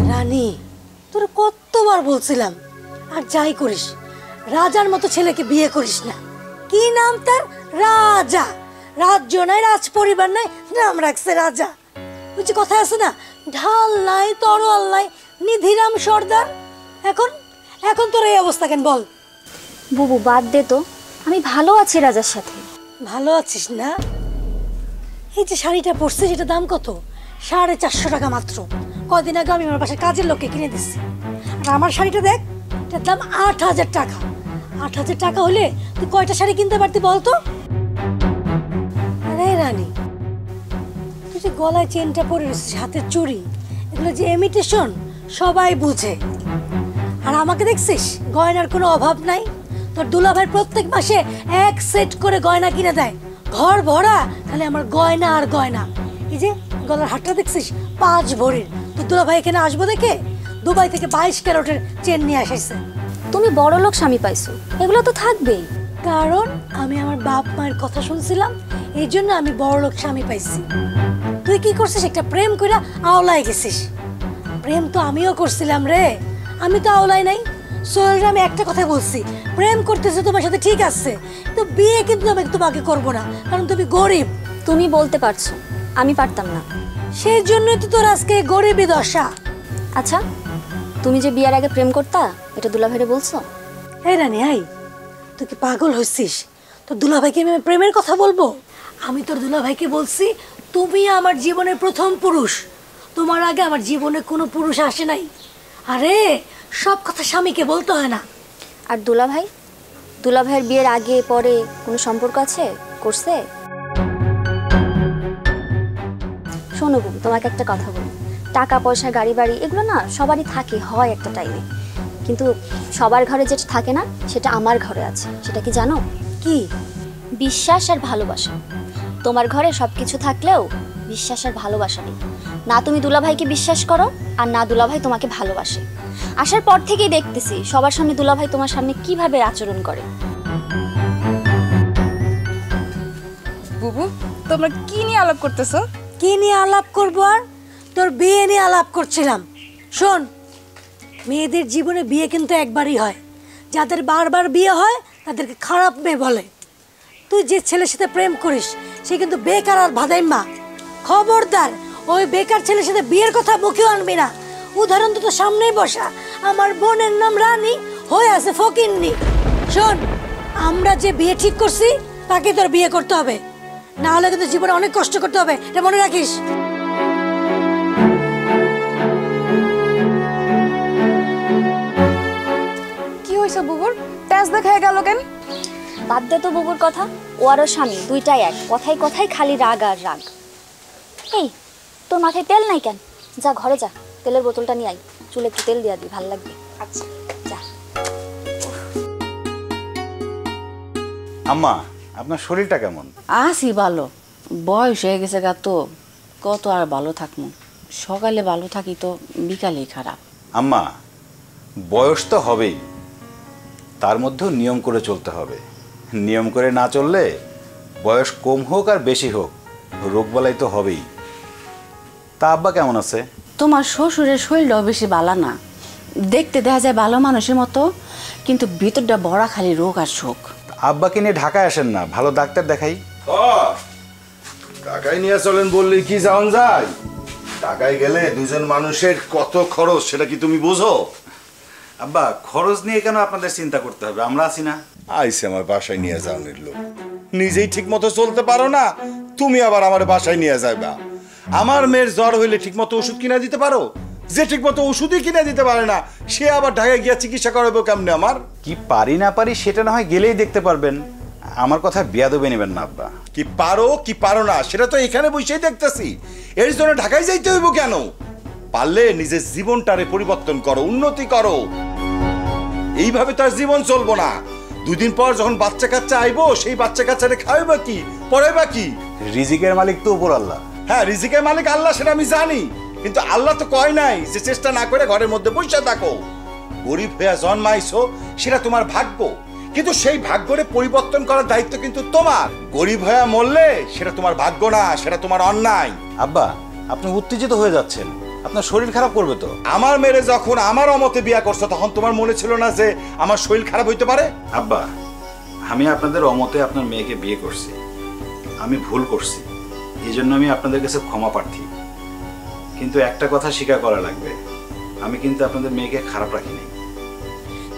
রানী, তোর কতবার বলছিলাম, আর যাই করিস রাজার মতো ছেলেকে বিয়ে করিস না। কি নাম তার? রাজা। রাজ্য নাই, রাজ পরিবার নাই, নাম রাখছে রাজা। ওই যে কথা আছে না, ঢাল নাই, তরোয়াল নাই, নিধিরাম সর্দার। এখন এখন তোর এই অবস্থা কেন বল? বুবু বাদ দে তো, আমি ভালো আছি রাজার সাথে। ভালো আছিস না? এই যে শাড়িটা পরছিস, সেটা দাম কত? 450 টাকা মাত্র। কদিন আগে আমি আমার বাসায় কাজের লোককে কিনে দিচ্ছি। আর আমার শাড়িটা দেখ, এটার দাম 8000 টাকা। 8000 টাকা হলে তুই কয়টা শাড়ি কিনতে পারতি বলতো? আরে রানী, তুই যে গলায় চেনটা পরে রয়েছিস, হাতের চুড়ি, এগুলো যে ইমিটেশন সবাই বুঝে। আর আমাকে দেখছিস, গয়নার কোনো অভাব নাই। তোর দুলাভাই প্রত্যেক মাসে 1 সেট করে গয়না কিনে দেয়, ঘর ভরা তাহলে আমার গয়না আর গয়না। এই যে গলার হাটটা দেখছিস, 5 ভরির। তোর দুলাভাই এখানে আসবো দেখে দুবাই থেকে 22 ক্যারেটের চেন নিয়ে আসছে। তুমি বড় লোক স্বামী পাইছো, এগুলো তো থাকবেই। কারণ আমি আমার বাপ মায়ের কথা শুনছিলাম, এই জন্য আমি বড় লোক স্বামী পাইছি। তুই কি করছিস? একটা প্রেম কইরা আওলায় গেছিস। প্রেম তো আমিও করছিলাম রে, আমি তো আওলায় নাই। সোহেলরে আমি একটা কথা বলছি, প্রেম করতেছে তোমার সাথে ঠিক আছে, তো বিয়ে কিন্তু আমি তোমাকে করবো না, কারণ তুমি গরিব। তুমি বলতে পারছো, আমি পারতাম না। সেই জন্যই তো তোর আজকে গরিবই দশা। আচ্ছা, তুমি যে বিয়ের আগে প্রেম করতা, এটা দুলাভাইরে বলছো? এই রানী, আই তুই কি পাগল হয়েছিস? তোর দুলাভাইকে আমি প্রেমের কথা বলবো? আমি তোর দুলাভাইকে বলছি, তুমি আমার জীবনের প্রথম পুরুষ, তোমার আগে আমার জীবনে কোনো পুরুষ আসে নাই। আরে সব কথা স্বামীকে বলতে হয় না। আর দুলাভাই, দুলাভাইয়ের বিয়ের আগে পরে কোনো সম্পর্ক আছে, করছে? শোনো বুবু, তোমাকে একটা কথা বলি, টাকা পয়সা গাড়ি বাড়ি এগুলো না সবারই থাকে, হয় একটা টাইমে, কিন্তু সবার ঘরে যেটা থাকে না সেটা আমার ঘরে আছে। সেটা কি জানো? কি? বিশ্বাস আর ভালোবাসা। তোমার ঘরে সব কিছু থাকলেও বিশ্বাস আর ভালোবাসা নেই। না তুমি দুলাভাইকে বিশ্বাস করো, আর না দুলাভাই তোমাকে ভালোবাসে। আসার পর থেকেই দেখতেছি সবার সামনে দুলাভাই তোমার সামনে কিভাবে আচরণ করে। বুবু, তোমরা কি নিয়ে আলাপ করতেছো? কি নিয়ে আলাপ করবো আর? তোর বিয়ে নিয়ে আলাপ করছিলাম। শোন, মেয়েদের জীবনে বিয়ে কিন্তু একবারই হয়। যাদের বারবার বিয়ে হয় তাদেরকে খারাপ মেয়ে বলে। তুই যে ছেলের সাথে প্রেম করিস সে কিন্তু বেকার আর ভাদাইম্মা। খবরদার ওই বেকার ছেলের সাথে বিয়ের কথা মুখেও আনবি না। উদাহরণ তো সামনেই বসা, আমার বোনের নাম রানী, হয়ে আছে ফকিন্নি। শোন, আমরা যে বিয়ে ঠিক করছি তাকে তোর বিয়ে করতে হবে, না হলে কিন্তু জীবনে অনেক কষ্ট করতে হবে, এটা মনে রাখিস। কি হয়েছে বুবুর? তেজ দেখায় গেল কেন? বাদ দে তো বুবুর কথা, ও আর ওর স্বামী দুইটাই এক, কথায় কথায় খালি রাগ আর রাগ। এই তোর মাথায় তেল নাই কেন? যা ঘরে যা, তেলের বোতলটা নিয়ে আই, চুলে একটু তেল দিয়া দি, ভাল লাগবে। আচ্ছা যা। আম্মা, আপনার শরীরটা কেমন? আসি ভালো, বয়স হয়ে গেছে গা তো, কত আর ভালো থাকবো। সকালে ভালো থাকি তো বিকালেই খারাপ। আম্মা, বয়স তো হবেই, তার মধ্যেও নিয়ম করে চলতে হবে। নিয়ম করে না চললে বয়স কম হোক আর বেশি হোক রোগবালাই তো হবেই। তা আব্বা কেমন আছে? তোমার শ্বশুরের শরীরটাও বেশি ভালো না, দেখতে দেখা যায় ভালো মানুষের মতো, কিন্তু ভিতরটা বড়া খালি রোগ আর শোক। আব্বাকে নিয়ে ঢাকায় আসেন না, ভালো ডাক্তার দেখাই। টাকায় নিয়ে চলেন বললেই কি যাওন যায়? টাকায় গেলে দুজন মানুষের কত খরচ সেটা কি তুমি বুঝো? আব্বা, খরচ নিয়ে কেন আপনাদের চিন্তা করতে হবে? আমরা আছি না। আইসে আমার বাসায় নিয়ে যাওয়ার লোক, নিজেই ঠিক মতো চলতে পারো না, তুমি আবার আমার বাসায় নিয়ে যাইবা। আমার মেয়ের জ্বর হইলে ঠিক মতো ওষুধ কিনা দিতে পারো? যে ঠিক মতো ওষুধই কিনে দিতে পারে না সে আবার ঢাকায় গিয়া চিকিৎসা করাবো কেমনে? আমার কি পারি না পারি সেটা না হয় গেলেই দেখতে পারবেন, আমার কথা বেয়াদবি নেবেন না আব্বা। কি পারো কি পারো না সেটা তো এখানে বসেই দেখতেছি, এর জন্য ঢাকায় যাইতে হইব কেন? পারলে নিজের জীবনটারে পরিবর্তন করো, উন্নতি করো। এইভাবে তার জীবন চলবো না। দুদিন পর যখন বাচ্চা কাচ্চা আইবো সেই বাচ্চা কাচ্চারে খাওয়াইবা কি, পড়াইবা কি? রিজিকের মালিক তো উপর আল্লাহ। হ্যাঁ, রিজিকের মালিক আল্লাহ, সেটা আমি জানি, কিন্তু আল্লাহ তো কয় নাই যে চেষ্টা না করে ঘরের মধ্যে বসে থাকো। গরিব হয়ে জন্মাইছো সেটা তোমার ভাগ্য, কিন্তু সেই ভাগ্যরে পরিবর্তন করার দায়িত্ব কিন্তু তোমার। গরিব হয়ে মরলে সেটা তোমার ভাগ্য না, সেটা তোমার অন্যায়। আব্বা, আপনি উত্তেজিত হয়ে যাচ্ছেন, আপনার শরীর খারাপ করবে তো। আমার মেয়ে যখন আমার অমতে বিয়া করছো তখন তোমার মনে ছিল না যে আমার শরীর খারাপ হইতে পারে? আব্বা, আমি আপনাদের অমতে আপনার মেয়েকে বিয়ে করছি, আমি ভুল করছি, এই জন্য আমি আপনাদের কাছে ক্ষমা প্রার্থী। কিন্তু একটা কথা স্বীকার করা লাগবে, আমি কিন্তু আপনাদের মেয়েকে খারাপ রাখিনি।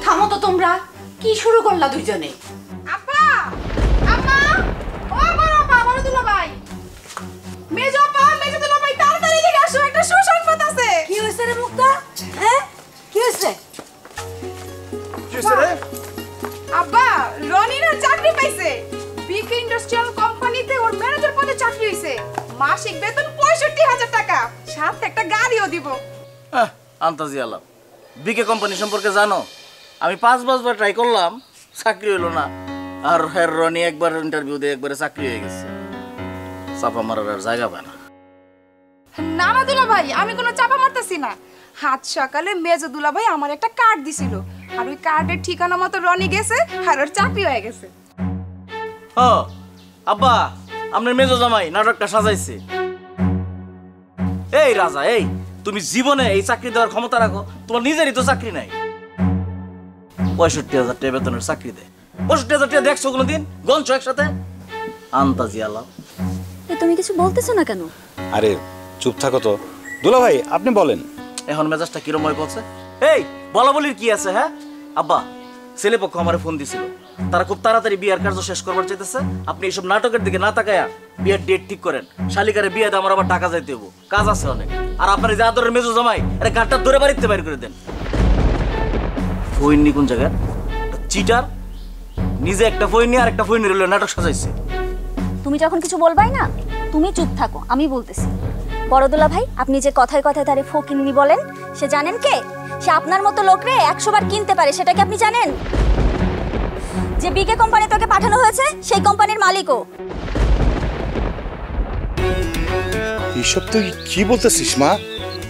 থামো তো তোমরা, কি শুরু করলা দুইজনে? আপা, আম্মা, ও বড় আপা, বড় দুলা ভাই, মেজো আপা, মেজো দুলা ভাই, তাড়াতাড়ি এদিকে আসো, একটা সুসংবাদ আছে। কি হয়েছে রে মুক্তা? হ্যাঁ, কি হয়েছে? আব্বা, রনি না চাকরি পাইছে, বিকে ইন্ডাস্ট্রিয়াল কোম্পানিতে ওর ম্যানেজার পদে চাকরি হইছে। মাসিক বেতন ৬৫,০০০ টাকা, সাথে একটা গাড়িও দিব। আন্তাজি আলাপ। বিকে কোম্পানি সম্পর্কে জানো? আমি ৫-৫ ট্রাই করলাম, চাকরি হইলো না। আর হের রনি একবার ইন্টারভিউ দিয়ে একবারে চাকরি হয়ে গেছে। চাপা মারার আর জায়গা পায় না। না না দুলা ভাই, আমি কোনো চাপা মারতেছি না। হাত সকালে মেজো দুলা ভাই আমার একটা কার্ড দিছিল, আর ওই কার্ডের ঠিকানা মতো রনি গেছে আর ওর চাকরি হয়ে গেছে। ও আব্বা, আপনার মেজো জামাই নাটকটা সাজাইছে। এই রাজা, এই তুমি জীবনে এই চাকরি দেওয়ার ক্ষমতা রাখো? তোমার নিজেরই তো চাকরি নাই। ৬৫,০০০ টাকা বেতনের চাকরি দেয়। ৬৫,০০০ টাকা দেখছো কোনোদিন? গঞ্চ একসাথে? আন্তাজি আলাপ। তুমি কিছু বলতেছো না কেন? আরে চুপ থাকো তো। দুলা ভাই, আপনি বলেন। এখন মেজাজটা কিরম হয়ে পড়ছে? এই বলা বলির কি আছে? হ্যাঁ আব্বা, ছেলেপক্ষ আমার ফোন দিছিল, তারা খুব তাড়াতাড়ি বিয়ার কার্য শেষ করবার চাইতেছে। আপনি এইসব নাটকের দিকে না তাকায়া বিয়ের ডেট ঠিক করেন। শালিকারে বিয়ে দিয়ে আমার আবার টাকা যাইতে হবো, কাজ আছে অনেক। আর আপনার যে আদরের মেজো জামাই, এটা গাঁটটা ধরে বাড়িতে বাইর করে দেন। ফইনি কোন জায়গায় চিটার, নিজে একটা ফইনি আর একটা ফইনি রইল নাটক সাজাইছে। তুমি যখন কিছু বলবাই না, তুমি চুপ থাকো, আমি বলতেছি। বড়দুলা ভাই, আপনি যে কথায় কথায় তারে ফকিন্নি বলেন, সে জানেন কে? সে আপনার মতো লোকরে ১০০ বার কিনতে পারে, সেটা কি আপনি জানেন? যে বিকে কোম্পানি তোকে পাঠানো হয়েছে সেই কোম্পানির মালিকও। এইসব তুই কি বলতেছিস মা?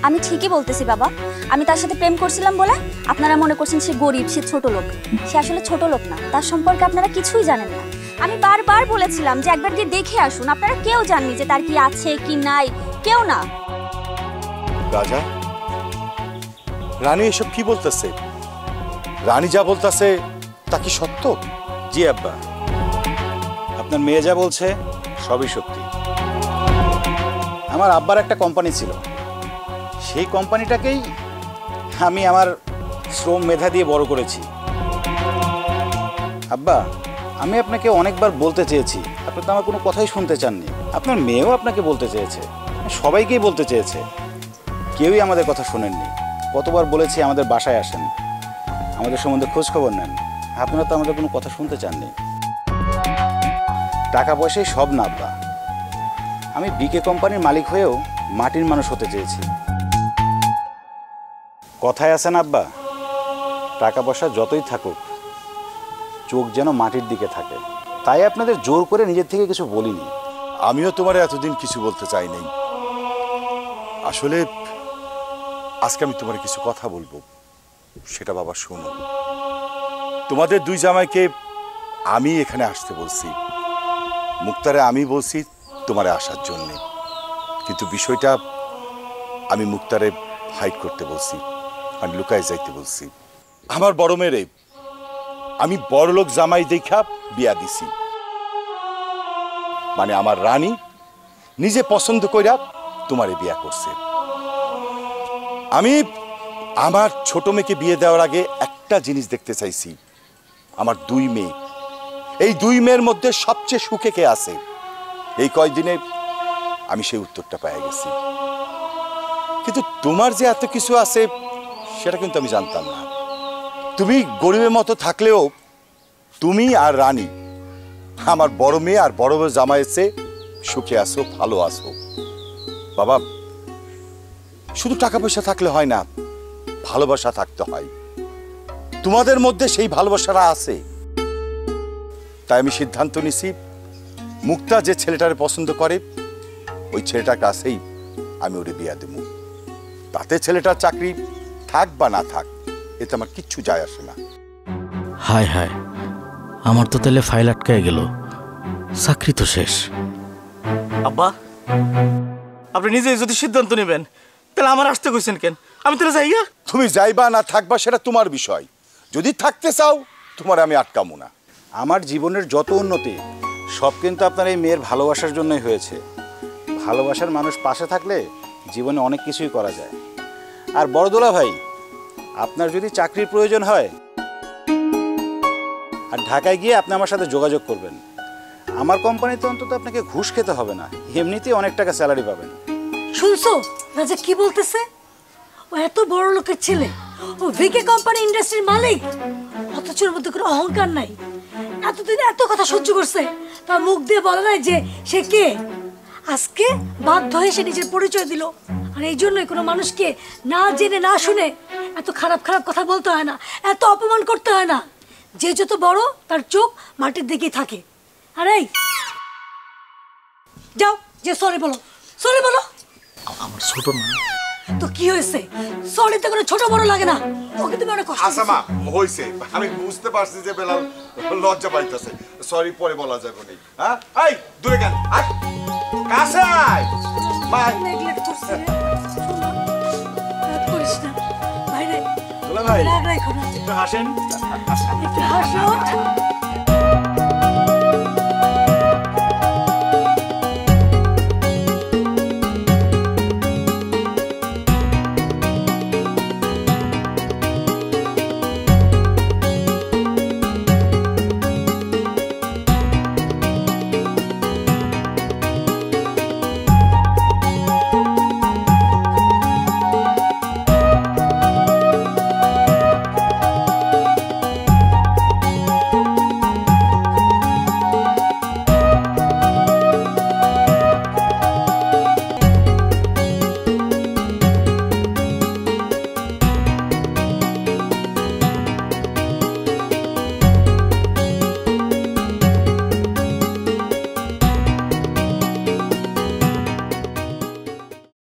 আমি ঠিকই বলতেছি বাবা। আমি তার সাথে প্রেম করছিলাম বলে আপনারা মনে করছেন সে গরিব, সে ছোট লোক। সে আসলে ছোট লোক না, তার সম্পর্কে আপনারা কিছুই জানেন না। আমি বারবার বলেছিলাম যে একবার গিয়ে দেখে আসুন, আপনারা কেউ জাননি যে তার কি আছে কি নাই, কেউ না। রাজা, রানী এসব কি বলতেছে? রানী যা বলতেছে তা কি সত্য? জি আব্বা, আপনার মেয়ে যা বলছে সবই সত্যি। আমার আব্বার একটা কোম্পানি ছিল, সেই কোম্পানিটাকেই আমি আমার শ্রম মেধা দিয়ে বড় করেছি। আব্বা, আমি আপনাকে অনেকবার বলতে চেয়েছি, আপনি তো আমার কোনো কথাই শুনতে চাননি। আপনার মেয়েও আপনাকে বলতে চেয়েছে, সবাইকেই বলতে চেয়েছে, কেউই আমাদের কথা শোনেননি। কতবার বলেছি আমাদের বাসায় আসেন, আমাদের সম্বন্ধে খোঁজ খবর নেন, আপনারা তো আমাদের কোনো কথা শুনতে চাননি। টাকা পয়সাই সব না আব্বা, আমি বিকে কোম্পানির মালিক হয়েও মাটির মানুষ হতে চেয়েছি। কথায় আছে না আব্বা, টাকা পয়সা যতই থাকুক চোখ যেন মাটির দিকে থাকে। তাই আপনাদের জোর করে নিজের থেকে কিছু বলিনি। আমিও তোমার এতদিন কিছু বলতে চাই নাই। আসলে আজকে আমি তোমার কিছু কথা বলবো, সেটা বাবা শোনো। তোমাদের দুই জামাইকে আমি এখানে আসতে বলছি, মুক্তারে আমি বলছি তোমারে আসার জন্যে, কিন্তু বিষয়টা আমি মুক্তারে হাইড করতে বলছি, আমি লুকায় যাইতে বলছি। আমার বড় মেয়েরে আমি বড়লোক জামাই দেখা বিয়া দিছি, মানে আমার রানী নিজে পছন্দ কইরা তোমারে বিয়া করছে। আমি আমার ছোট মেয়েকে বিয়ে দেওয়ার আগে একটা জিনিস দেখতে চাইছি, আমার দুই মেয়ে, এই দুই মেয়ের মধ্যে সবচেয়ে সুখে কে আছে। এই কয়েকদিনে আমি সেই উত্তরটা পেয়ে গেছি, কিন্তু তোমার যে এত কিছু আছে সেটা কিন্তু আমি জানতাম না। তুমি গরিবের মতো থাকলেও তুমি আর রানী আমার বড় মেয়ে আর বড় জামাইয়ের চেয়ে সুখে আসো, ভালো আসো। বাবা, শুধু টাকা পয়সা থাকলে হয় না, ভালোবাসা থাকতে হয়। তোমাদের মধ্যে সেই ভালোবাসাটা আছে। তাই আমি সিদ্ধান্ত নিছি, মুক্তা যে ছেলেটারে পছন্দ করে ওই ছেলেটার কাছেই আমি ওরে বিয়া দেব। তাতে ছেলেটার চাকরি থাক বা না থাক, এতে আমার কিচ্ছু যায় আসে না। হায় হায়, আমার তো তাহলে ফাইল আটকায় গেল, চাকরি তো শেষ। আব্বা, আপনি নিজেই যদি সিদ্ধান্ত নেবেন তাহলে আমার আসতে কইছেন কেন? আমি তাহলে যাইয়া। তুমি যাইবা না থাকবা সেটা তোমার বিষয়, যদি থাকতে চাও তোমার আমি আটকামো না। আমার জীবনের যত উন্নতি সব কিন্তু আপনার এই মেয়ের ভালোবাসার জন্যই হয়েছে। ভালোবাসার মানুষ পাশে থাকলে জীবনে অনেক কিছুই করা যায়। আর বড়দোলা ভাই, আপনার যদি চাকরির প্রয়োজন হয় আর ঢাকায় গিয়ে আপনি আমার সাথে যোগাযোগ করবেন। আমার কোম্পানিতে অন্তত আপনাকে ঘুষ খেতে হবে না, এমনিতেই অনেক টাকা স্যালারি পাবেন। শুনছো রাজা কি বলতেছে? ও এত বড় লোকের ছেলে, ও ভিকে কোম্পানি ইন্ডাস্ট্রির মালিক, অথচ ওর মধ্যে কোনো অহংকার নাই। এতদিন এত কথা সহ্য করছে, তার মুখ দিয়ে বলে নাই যে সে কে। আজকে বাধ্য হয়ে সে নিজের পরিচয় দিল। আর এই জন্যই কোনো মানুষকে না জেনে না শুনে এত খারাপ খারাপ কথা বলতে হয় না, এত অপমান করতে হয় না। যে যত বড় তার চোখ মাটির দিকেই থাকে। আর এই যাও, যে সরি বলো, সরি বলো। আমার ছোট মা তো কি হয়েছে? সরিতে কোনো ছোট বড় লাগে না, ওকে তুমি অনেক কষ্ট। আচ্ছা মা, হইছে, আমি বুঝতে পারছি যে বেলাল লজ্জা পাইতেছে, সরি পরে বলা যাবে না। হ্যাঁ, এই দূরে কেন, আয় কাছে আয়। মা নেগলেক্ট করছিস রে, শোনো, রাগ করিস না ভাই রে। দুলা ভাই, রাগ রাখো না, একটু হাসেন। একটু হাসো।